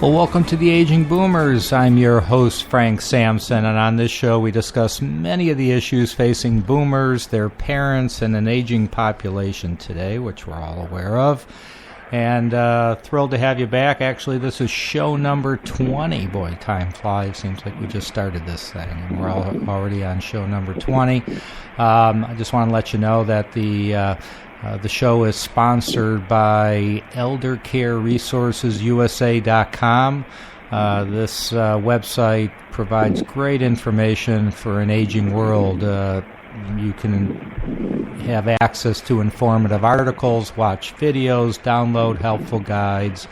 Well, welcome to the Aging Boomers. I'm your host, Frank Sampson, and on this show we discuss many of the issues facing boomers, their parents, and an aging population today, which we're all aware of. And thrilled to have you back. Actually, this is show number 20. Boy, time flies. Seems like we just started this thing, and we're already on show number 20. I just want to let you know that the show is sponsored by eldercareresourcesusa.com. This website provides great information for an aging world. You can have access to informative articles, watch videos, download helpful guides,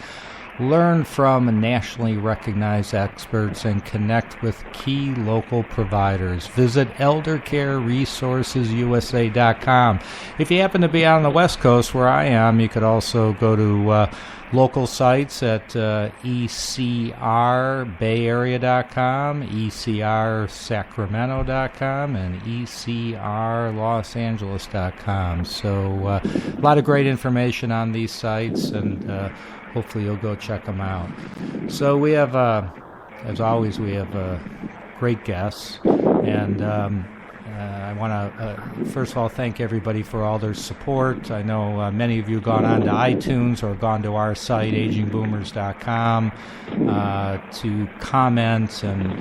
learn from nationally recognized experts, and connect with key local providers. Visit eldercareresourcesusa.com. If you happen to be on the West Coast, where I am, you could also go to local sites at ecrbayarea.com, ecrsacramento.com, and ecrlosangeles.com. So a lot of great information on these sites, and hopefully you'll go check them out. So we have, as always, we have great guests, and I want to, first of all, thank everybody for all their support. I know many of you have gone on to iTunes or gone to our site, agingboomers.com, to comment and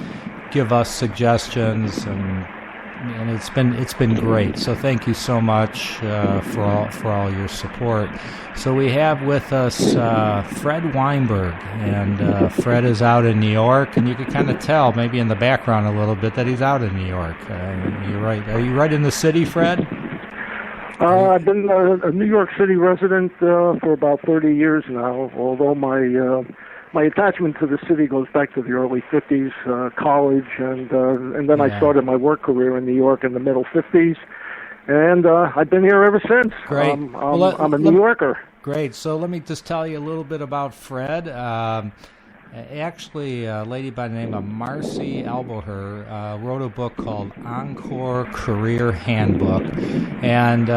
give us suggestions, and it's been great. So thank you so much for all your support. So we have with us Fred Weinberg, and Fred is out in New York, and you can kind of tell maybe in the background a little bit that he's out in New York. You're right. Are you right in the city, Fred? I've been a New York City resident for about 30 years now, although my attachment to the city goes back to the early 50s, college, and then I started my work career in New York in the middle 50s, and I've been here ever since. Great. I'm a New Yorker. Great. So let me just tell you a little bit about Fred. Actually, a lady by the name of Marcy Alboher wrote a book called Encore Career Handbook, and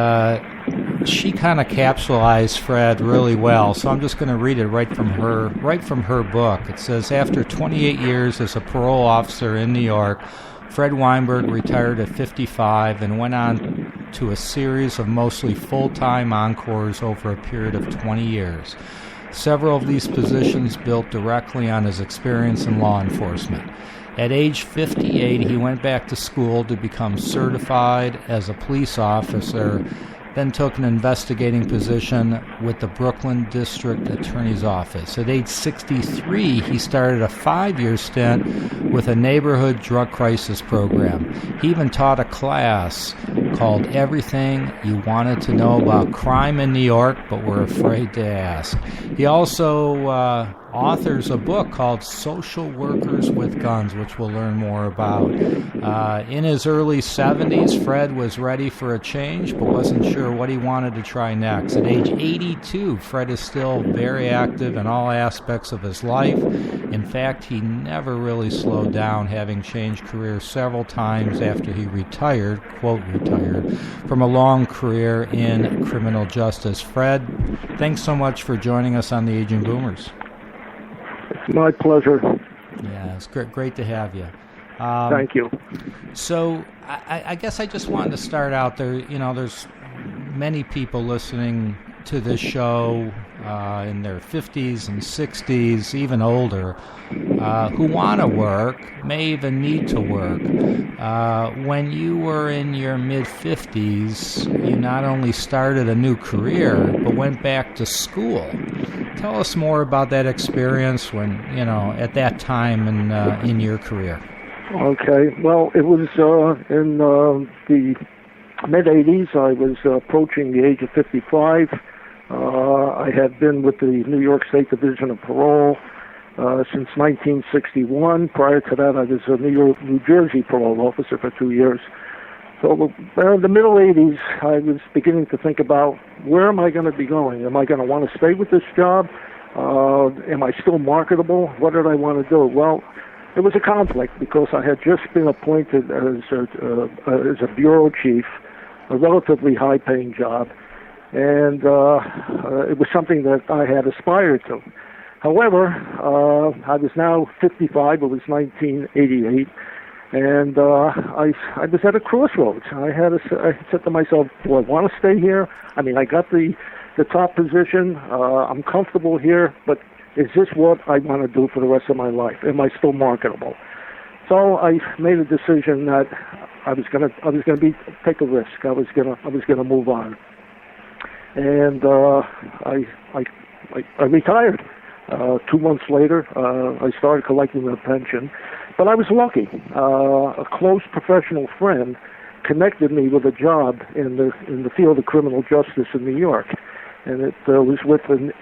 she kind of capsulized Fred really well. So I'm just going to read it right from her book. It says, after 28 years as a parole officer in New York, Fred Weinberg retired at 55 and went on to a series of mostly full-time encores over a period of 20 years. Several of these positions built directly on his experience in law enforcement. At age 58, he went back to school to become certified as a police officer, then took an investigating position with the Brooklyn District Attorney's Office. At age 63, he started a 5-year stint with a neighborhood drug crisis program. He even taught a class called Everything You Wanted to Know About Crime in New York, but were afraid to ask. He also authors a book called Social Workers with Guns, which we'll learn more about. In his early 70s, Fred was ready for a change, but wasn't sure what he wanted to try next. At age 82, Fred is still very active in all aspects of his life. In fact, he never really slowed down, having changed careers several times after he retired, quote, retired, from a long career in criminal justice. Fred, thanks so much for joining us on the Aging Boomers. It's my pleasure. Yeah, it's great to have you. Thank you. So I guess I just wanted to start out there. You know, there's many people listening to this show in their 50s and 60s, even older, who want to work, may even need to work. When you were in your mid-50s, you not only started a new career, but went back to school. Tell us more about that experience when, you know, at that time in your career. Okay. Well, it was in the mid-'80s. I was approaching the age of 55. I had been with the New York State Division of Parole since 1961. Prior to that, I was a New Jersey parole officer for 2 years. So in the middle 80s, I was beginning to think about, where am I going to be going? Am I going to want to stay with this job? Am I still marketable? What did I want to do? Well, it was a conflict because I had just been appointed as a bureau chief, a relatively high-paying job, and it was something that I had aspired to. However, I was now 55. It was 1988, and I was at a crossroads. I said to myself, do I want to stay here? I mean, I got the top position. I'm comfortable here, but is this what I want to do for the rest of my life? Am I still marketable? So I made a decision that I was gonna take a risk. I was gonna move on, and I retired. 2 months later, I started collecting a pension, but I was lucky. A close professional friend connected me with a job in the field of criminal justice in New York, and it was with an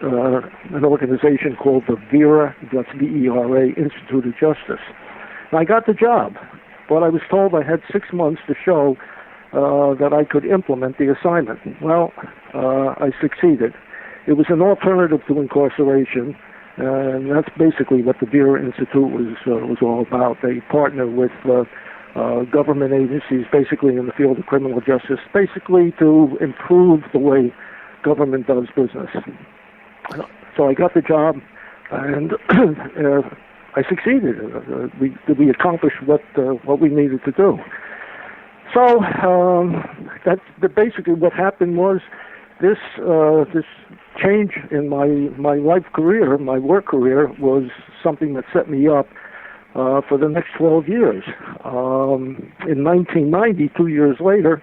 organization called the VERA, that's V-E-R-A, Institute of Justice. And I got the job, but I was told I had 6 months to show that I could implement the assignment. Well, I succeeded. It was an alternative to incarceration, and that's basically what the VERA Institute was all about. They partner with government agencies, basically in the field of criminal justice, basically to improve the way government does business. So I got the job, and I succeeded. We accomplished what we needed to do. So that's basically what happened was this change in my life career, my work career, was something that set me up for the next 12 years. In 1990, 2 years later,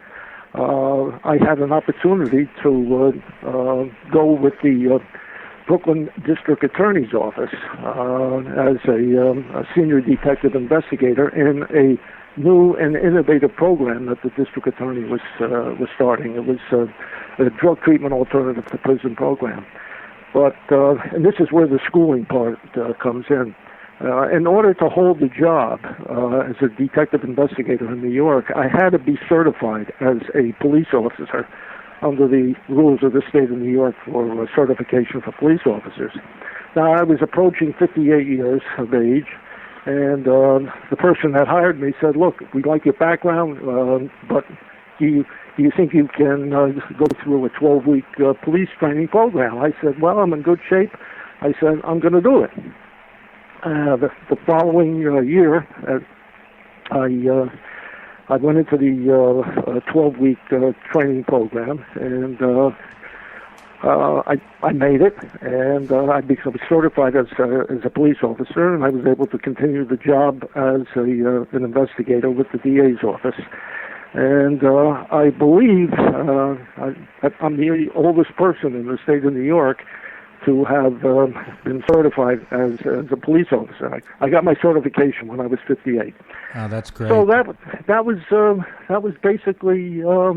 I had an opportunity to go with the Brooklyn District Attorney's Office as a senior detective investigator in a new and innovative program that the district attorney was starting. It was a drug treatment alternative to prison program. But and this is where the schooling part comes in. In order to hold the job as a detective investigator in New York, I had to be certified as a police officer under the rules of the state of New York for certification for police officers. Now, I was approaching 58 years of age, and the person that hired me said, look, we like your background, but do you think you can go through a 12-week police training program? I said, well, I'm in good shape. I said, I'm going to do it. The following year, I went into the 12-week training program, and I made it, and I became certified as a police officer, and I was able to continue the job as an investigator with the DA's office. And I believe I'm the oldest person in the state of New York to have been certified as a police officer. I got my certification when I was 58. Oh, that's great. So that was basically I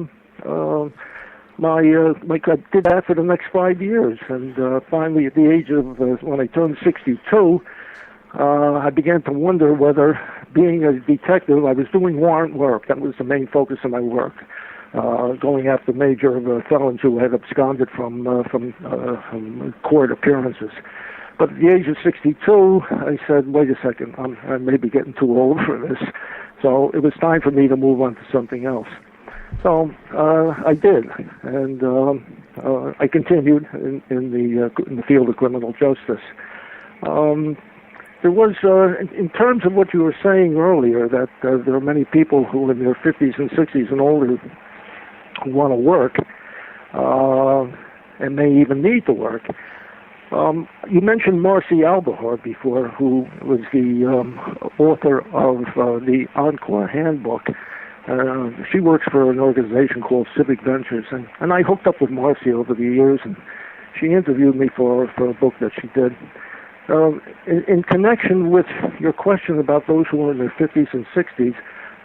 did that for the next 5 years, and finally at the age of when I turned 62, I began to wonder whether being a detective, I was doing warrant work. That was the main focus of my work. Going after major felons who had absconded from court appearances. But at the age of 62, I said, wait a second, I may be getting too old for this. So it was time for me to move on to something else. So I did, and I continued in the field of criminal justice. There was, in terms of what you were saying earlier, that there are many people who in their 50s and 60s and older who want to work and may even need to work. You mentioned Marcy Albohar before, who was the author of the Encore Handbook. She works for an organization called Civic Ventures, and I hooked up with Marcy over the years, and she interviewed me for a book that she did. In connection with your question about those who are in their 50s and 60s,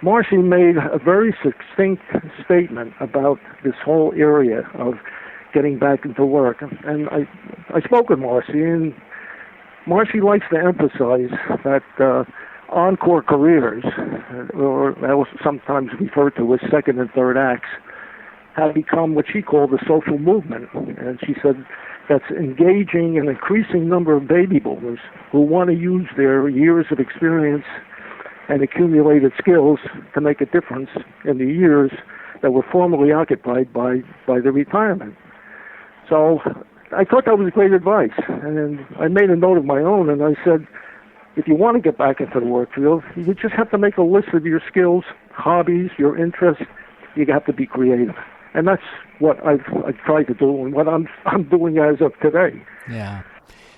Marcy made a very succinct statement about this whole area of getting back into work. And I spoke with Marcy, and Marcy likes to emphasize that encore careers, or sometimes referred to as second and third acts, have become what she called a social movement. And she said that's engaging an increasing number of baby boomers who want to use their years of experience and accumulated skills to make a difference in the years that were formerly occupied by the retirement. So I thought that was great advice, and I made a note of my own, and I said, if you want to get back into the work field, you just have to make a list of your skills, hobbies, your interests. You have to be creative, and that's what I've tried to do, and what I'm doing as of today. Yeah.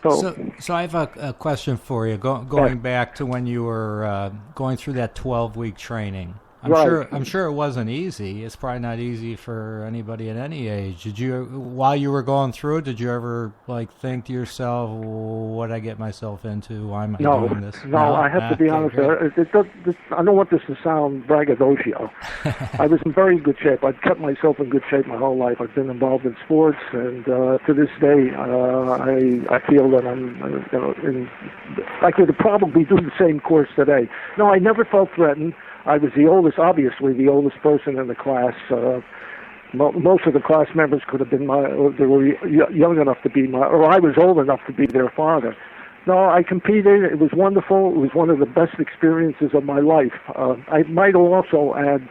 So I have a question for you. Going back to when you were going through that 12-week training. I'm sure it wasn't easy. It's probably not easy for anybody at any age. Did you, while you were going through it, did you ever think to yourself, "What did I get myself into? Why am I doing this?" No, I have to be honest. I don't want this to sound braggadocio. I was in very good shape. I've kept myself in good shape my whole life. I've been involved in sports, and to this day, I feel that I could probably do the same course today. No, I never felt threatened. I was obviously the oldest person in the class. Most of the class members could have been they were young enough to be or I was old enough to be their father. No, I competed. It was wonderful. It was one of the best experiences of my life. I might also add,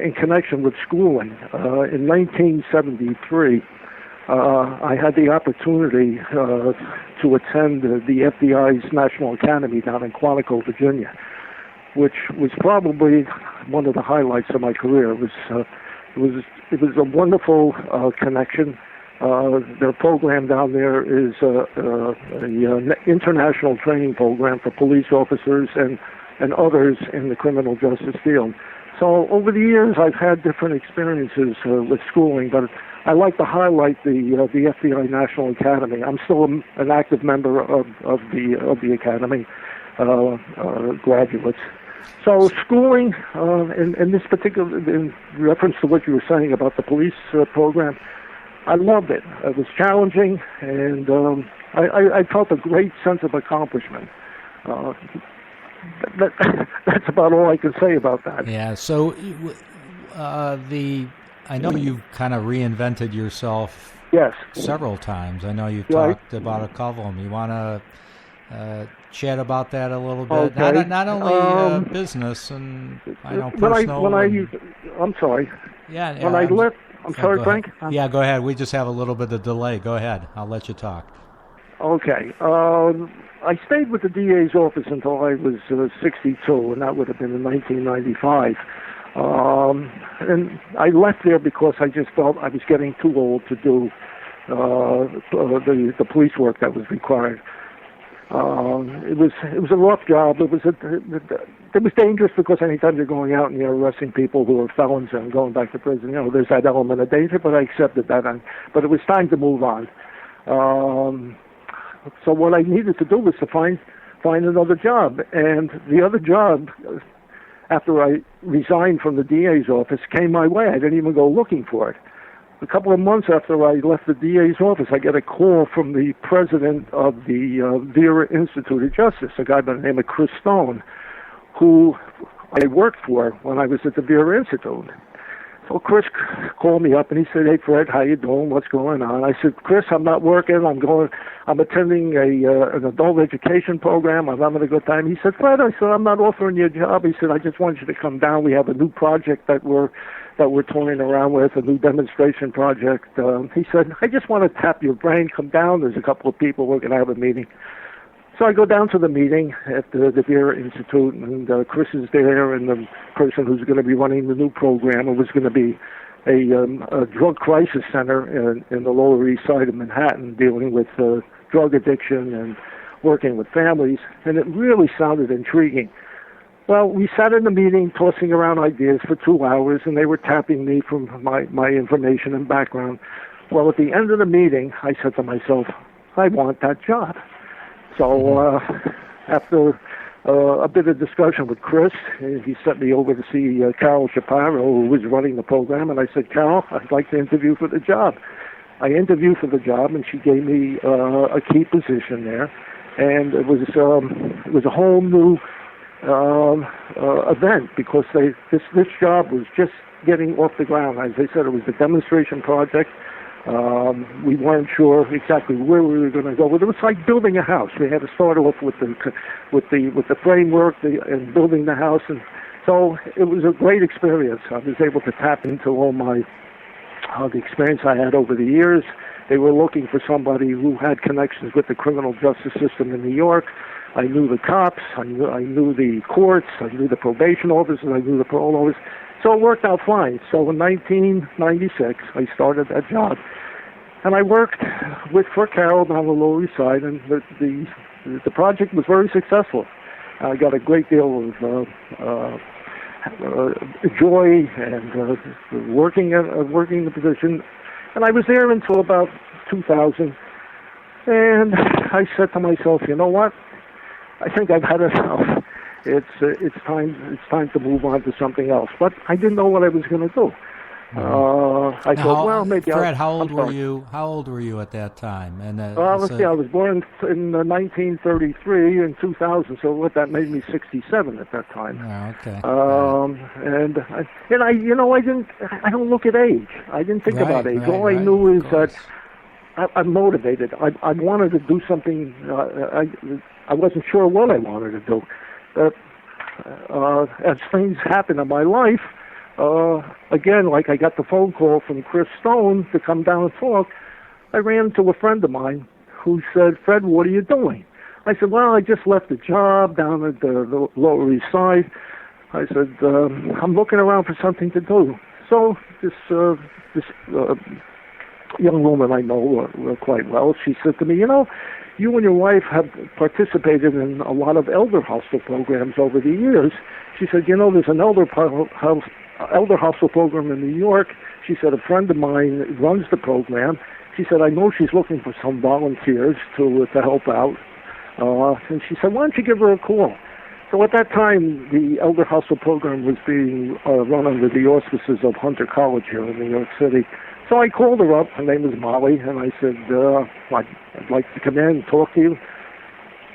in connection with schooling, in 1973, I had the opportunity to attend the FBI's National Academy down in Quantico, Virginia, which was probably one of the highlights of my career. It was a wonderful connection. Their program down there is an international training program for police officers and others in the criminal justice field. So over the years, I've had different experiences with schooling, but I like to highlight the FBI National Academy. I'm still an active member of the academy. Graduates. So schooling, in this particular, in reference to what you were saying about the police program, I loved it. It was challenging, and I felt a great sense of accomplishment. That's about all I can say about that. Yeah. So I know you've kind of reinvented yourself. Yes. Several times. I know you've talked about a couple of them. You want to chat about that a little bit? Okay. Not only business and personal. I'm sorry. Yeah. When I left, I'm sorry, Frank. Yeah, go ahead. We just have a little bit of delay. Go ahead. I'll let you talk. Okay. I stayed with the DA's office until I was 62, and that would have been in 1995. And I left there because I just felt I was getting too old to do the police work that was required. It was a rough job. It was dangerous because anytime you're going out and you're arresting people who are felons and going back to prison, there's that element of danger. But I accepted that. But it was time to move on. So what I needed to do was to find another job, and the other job, after I resigned from the DA's office, came my way. I didn't even go looking for it. A couple of months after I left the DA's office, I get a call from the president of the Vera Institute of Justice, a guy by the name of Chris Stone, who I worked for when I was at the Vera Institute. So Chris called me up and he said, "Hey Fred, how you doing? What's going on?" I said, "Chris, I'm not working. I'm attending an adult education program. I'm having a good time." He said, "Fred," I said, "I'm not offering you a job." He said, "I just want you to come down. We have a new project that we're toying around with, a new demonstration project." He said, "I just want to tap your brain. Come down. There's a couple of people. We're going to have a meeting." So I go down to the meeting at the Vera Institute, and Chris is there, and the person who's going to be running the new program, it was going to be a drug crisis center in the Lower East Side of Manhattan, dealing with drug addiction and working with families, and it really sounded intriguing. Well, we sat in the meeting tossing around ideas for 2 hours, and they were tapping me for my information and background. Well, at the end of the meeting, I said to myself, I want that job. So after a bit of discussion with Chris, he sent me over to see Carol Shapiro, who was running the program, and I said, "Carol, I'd like to interview for the job." I interviewed for the job, and she gave me a key position there, and it was a whole new event because this job was just getting off the ground. As I said, it was a demonstration project. We weren't sure exactly where we were going to go. But it was like building a house. We had to start off with the framework and building the house, and so it was a great experience. I was able to tap into all the experience I had over the years, They were looking for somebody who had connections with the criminal justice system in New York. I knew the cops, I knew the courts, I knew the probation officers, I knew the parole officers. So it worked out fine. So in 1996, I started that job. And I worked for Carol down the Lower East Side, and the project was very successful. I got a great deal of joy and working the position. And I was there until about 2000. And I said to myself, you know what? I think I've had enough. It's time to move on to something else. But I didn't know what I was going to do. I thought, well, maybe. Fred, how old were you? How old were you at that time? And let's see. I was born in 1933 and 2000, so what that made me 67 at that time. Oh, okay. And I don't look at age. I didn't think about age. All I knew is that I'm motivated. I wanted to do something. I wasn't sure what I wanted to do. But as things happen in my life, again, like I got the phone call from Chris Stone to come down and talk, I ran into a friend of mine who said, Fred, what are you doing? I said, well, I just left a job down at the Lower East Side. I said, I'm looking around for something to do. So this young woman I know quite well, she said to me, you and your wife have participated in a lot of elder hostel programs over the years. She said, there's an elder hostel program in New York. She said, a friend of mine runs the program. She said, I know she's looking for some volunteers to help out. And she said, why don't you give her a call? So at that time, the elder hostel program was being run under the auspices of Hunter College here in New York City. So I called her up. Her name was Molly, and I said, I'd like to come in and talk to you.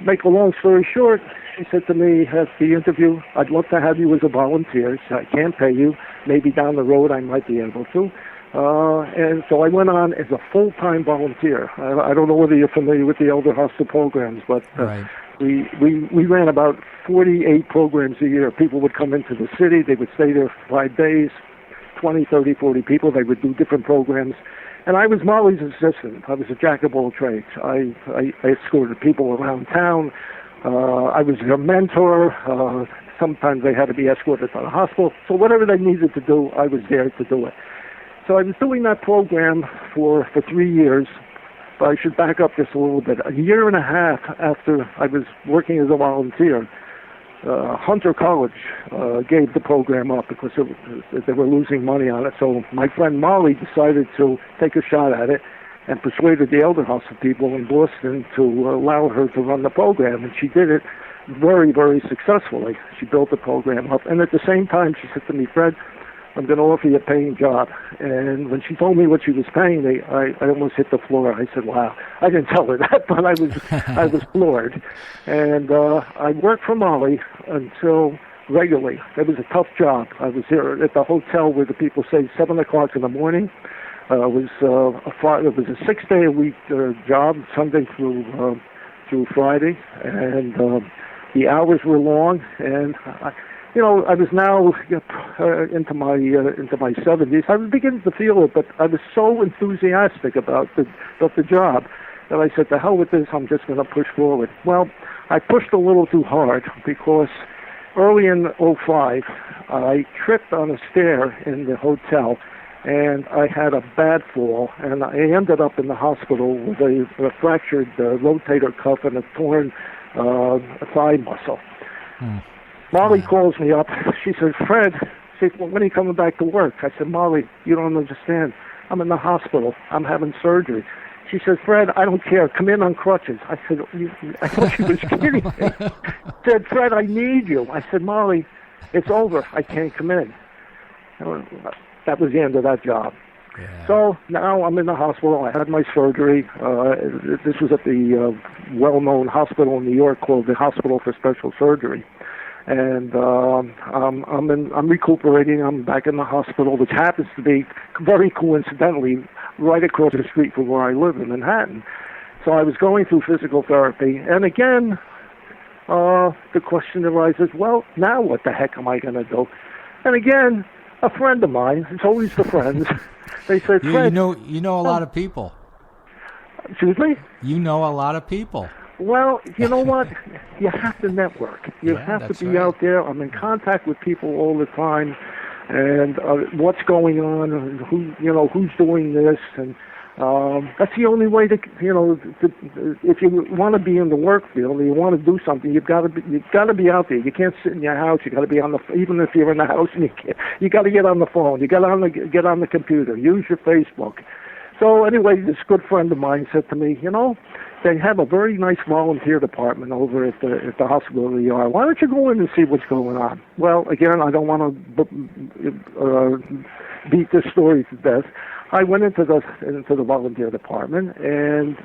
Make a long story short, she said to me at the interview, I'd love to have you as a volunteer. So I can't pay you. Maybe down the road I might be able to. And so I went on as a full-time volunteer. I don't know whether you're familiar with the elder hostel programs, but right. we ran about 48 programs a year. People would come into the city. They would stay there for 5 days. 20, 30, 40 people. They would do different programs. And I was Molly's assistant. I was a jack of all trades. I escorted people around town. I was their mentor. Sometimes they had to be escorted to the hospital. So whatever they needed to do, I was there to do it. So I was doing that program for 3 years. But I should back up just a little bit. A year and a half after I was working as a volunteer, Hunter College gave the program up because they were losing money on it. So my friend Molly decided to take a shot at it and persuaded the elder hostel people in Boston to allow her to run the program. And she did it very, very successfully. She built the program up. And at the same time, she said to me, Fred, I'm going to offer you a paying job. And when she told me what she was paying me, I almost hit the floor. I said, wow. I didn't tell her that, but I was floored. And I worked for Molly until regularly. It was a tough job. I was here at the hotel where the people say 7 o'clock in the morning. It was a 6-day-a-week job, Sunday through Friday. And the hours were long. And I was now into my 70s. I was beginning to feel it, but I was so enthusiastic about the job that I said, to hell with this, I'm just going to push forward. Well, I pushed a little too hard because early in '05, I tripped on a stair in the hotel, and I had a bad fall, and I ended up in the hospital with a fractured rotator cuff and a torn thigh muscle. Molly calls me up. She says, Fred, when are you coming back to work? I said, Molly, you don't understand. I'm in the hospital. I'm having surgery. She says, Fred, I don't care. Come in on crutches. I said, I thought she was kidding me. She said, Fred, I need you. I said, Molly, it's over. I can't come in. That was the end of that job. Yeah. So now I'm in the hospital. I had my surgery. This was at the well-known hospital in New York called the Hospital for Special Surgery. And I'm recuperating. I'm back in the hospital, which happens to be very coincidentally right across the street from where I live in Manhattan. So I was going through physical therapy, and again, the question arises: well, now what the heck am I going to do? And again, a friend of mine. It's always the friends. They said, "Fred, you know a lot of people." Excuse me? You know a lot of people. Well, you know what? You have to network. You have to be out there. I'm in contact with people all the time, and what's going on, and who's doing this, and that's the only way to, if you want to be in the work field, and you want to do something, you've got to be out there. You can't sit in your house. You got to be even if you're in the house, and you got to get on the phone. You got to get on the computer. Use your Facebook. So anyway, this good friend of mine said to me, they have a very nice volunteer department over at the hospital they are. Why don't you go in and see what's going on? Well, again, I don't want to beat this story to death. I went into the volunteer department, and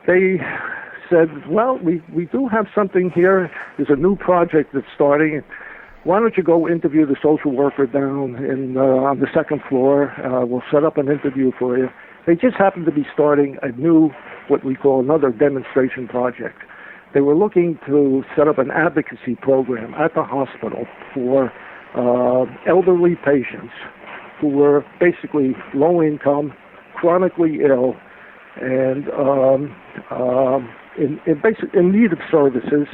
they said, well, we do have something here. There's a new project that's starting. Why don't you go interview the social worker down on the second floor? We'll set up an interview for you. They just happened to be starting a new, what we call another demonstration project. They were looking to set up an advocacy program at the hospital for elderly patients who were basically low income, chronically ill, and in need of services.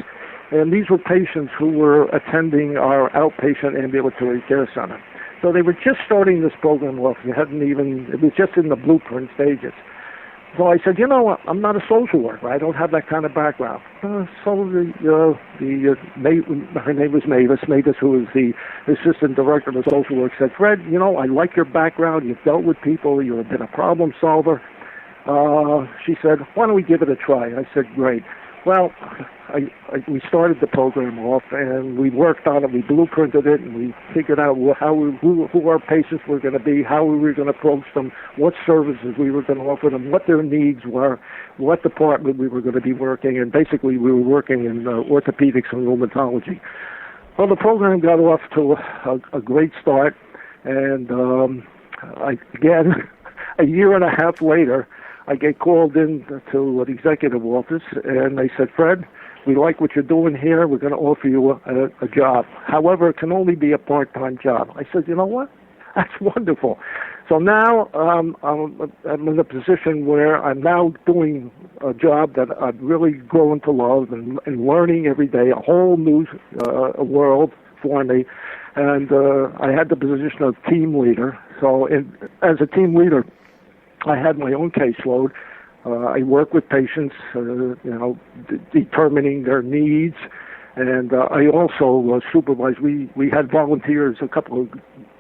And these were patients who were attending our outpatient ambulatory care center. So they were just starting this program off. It was just in the blueprint stages. So I said, I'm not a social worker. I don't have that kind of background. So her name was Mavis, who was the assistant director of social work, said, Fred, I like your background. You've dealt with people. You've been a problem solver. She said, why don't we give it a try? I said, great. Well, we started the program off, and we worked on it. We blueprinted it, and we figured out who our patients were going to be, how we were going to approach them, what services we were going to offer them, what their needs were, what department we were going to be working in. Basically, we were working in orthopedics and rheumatology. Well, the program got off to a great start, and again, a year and a half later, I get called in to the executive office, and they said, Fred, we like what you're doing here. We're going to offer you a job. However, it can only be a part-time job. I said, you know what? That's wonderful. So now I'm in a position where I'm now doing a job that I've really grown to love and learning every day, a whole new world for me. And I had the position of team leader. So as a team leader, I had my own caseload. I work with patients, determining their needs, and I also supervise. We had volunteers, a couple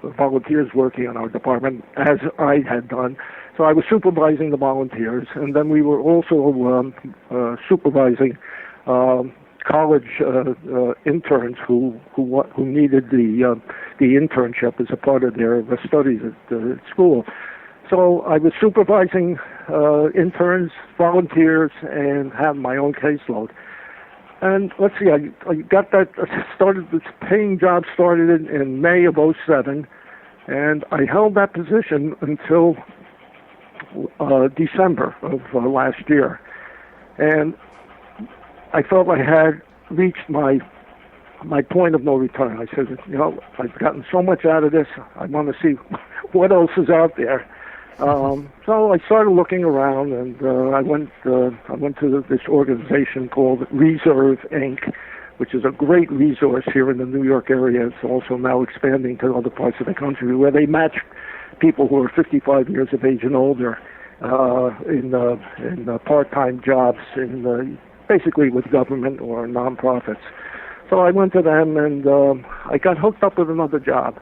of volunteers working in our department, as I had done. So I was supervising the volunteers, and then we were also supervising college interns who needed the internship as a part of their studies at school. So I was supervising interns, volunteers, and had my own caseload. And let's see, I got that started. This paying job started in May of '07, and I held that position until December of last year. And I felt I had reached my point of no return. I said, I've gotten so much out of this. I want to see what else is out there. So I started looking around, and I went to this organization called Reserve Inc., which is a great resource here in the New York area. It's also now expanding to other parts of the country, where they match people who are 55 years of age and older in part-time jobs, basically with government or nonprofits. So I went to them, and I got hooked up with another job.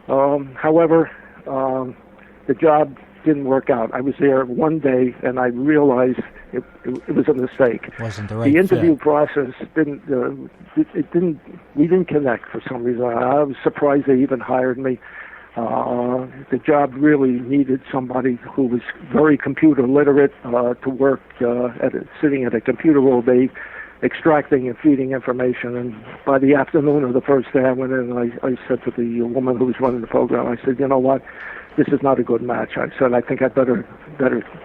However, the job didn't work out. I was there one day, and I realized it was a mistake. Wasn't the right The interview fit. process we didn't connect for some reason. I was surprised they even hired me. The job really needed somebody who was very computer literate to work sitting at a computer all day, extracting and feeding information. And by the afternoon of the first day I went in, I said to the woman who was running the program, I said, you know what? This is not a good match. I said, I think I'd better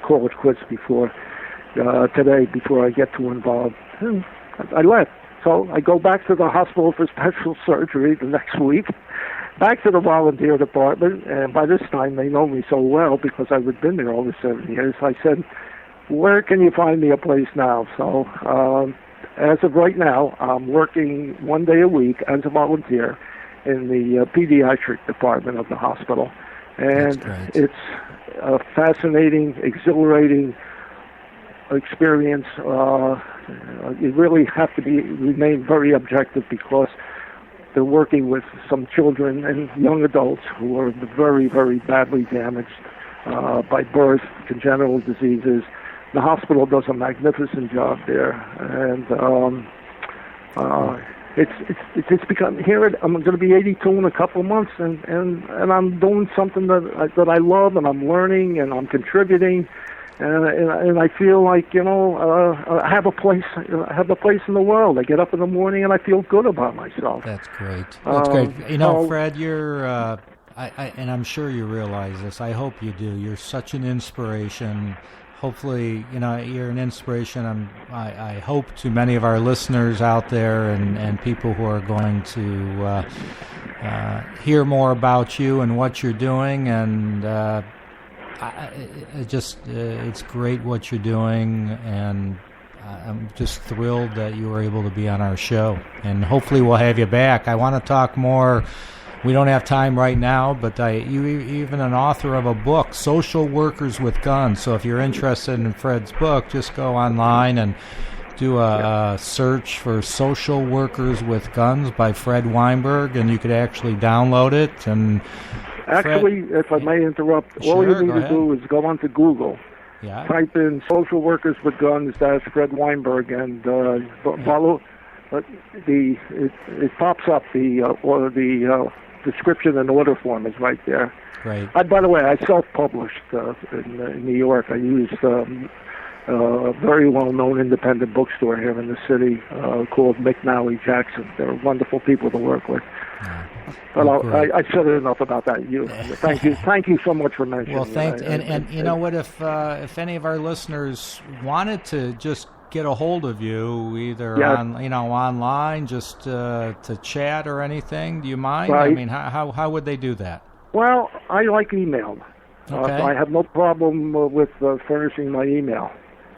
call it quits before I get too involved. And I left. So I go back to the hospital for special surgery the next week, back to the volunteer department, and by this time they know me so well because I had been there over 7 years. I said, where can you find me a place now? So as of right now, I'm working 1 day a week as a volunteer in the pediatric department of the hospital. And it's a fascinating, exhilarating experience. You really have to remain very objective because they're working with some children and young adults who are very, very badly damaged by birth, congenital diseases. The hospital does a magnificent job there, and it's become here. I'm going to be 82 in a couple of months, and I'm doing something that I love, and I'm learning, and I'm contributing, and I feel like I have a place. I have a place in the world. I get up in the morning and I feel good about myself. That's great. That's great. Fred, you're. And I'm sure you realize this. I hope you do. You're such an inspiration. Hopefully, you're an inspiration. I hope to many of our listeners out there and people who are going to hear more about you and what you're doing. And it's great what you're doing. And I'm just thrilled that you were able to be on our show. And hopefully we'll have you back. I want to talk more. We don't have time right now, but you're even an author of a book, Social Workers with Guns. So if you're interested in Fred's book, just go online and do a search for Social Workers with Guns by Fred Weinberg, and you could actually download it. And actually, if I may interrupt, all you need to do is go onto Google. Yeah. Type in Social Workers with Guns, that's Fred Weinberg, and follow. It pops up the description and order form is right there. Great. By the way, I self-published in New York. I used a very well-known independent bookstore here in the city called McNally Jackson. They're wonderful people to work with. But I said enough about that. Thank you so much for mentioning. Well, thanks. And you know what? If any of our listeners wanted to just get a hold of you, either online, just to chat or anything, do you mind? Right. I mean, how would they do that? Well, I like email. Okay. I have no problem with furnishing my email.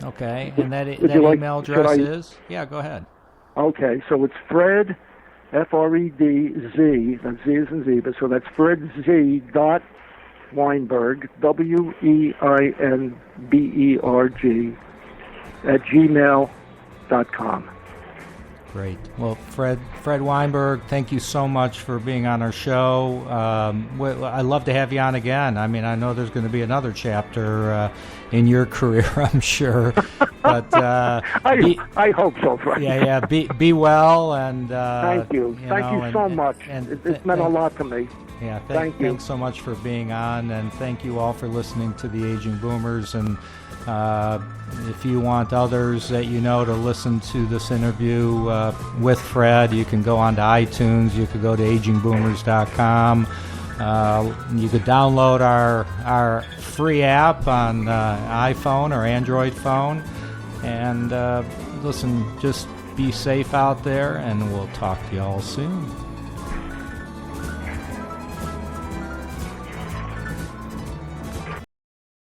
Okay, and that email address is? Yeah, go ahead. Okay, so it's Fred, F-R-E-D-Z, that's Z as in zebra, so that's Fred Z. Weinberg, W-E-I-N-B-E-R-G, @gmail.com. Great. Well, Fred Weinberg, thank you so much for being on our show. I'd love to have you on again. I mean, I know there's going to be another chapter in your career, I'm sure. But I hope so, Fred. Yeah. Be well, and thank you. Thank you so much. It's meant a lot to me. Yeah. Thank you. Thanks so much for being on, and thank you all for listening to the Aging Boomers. And if you want others that you know to listen to this interview with Fred, you can go on to iTunes. You could go to agingboomers.com. You could download our free app on iPhone or Android phone. And listen, just be safe out there, and we'll talk to you all soon.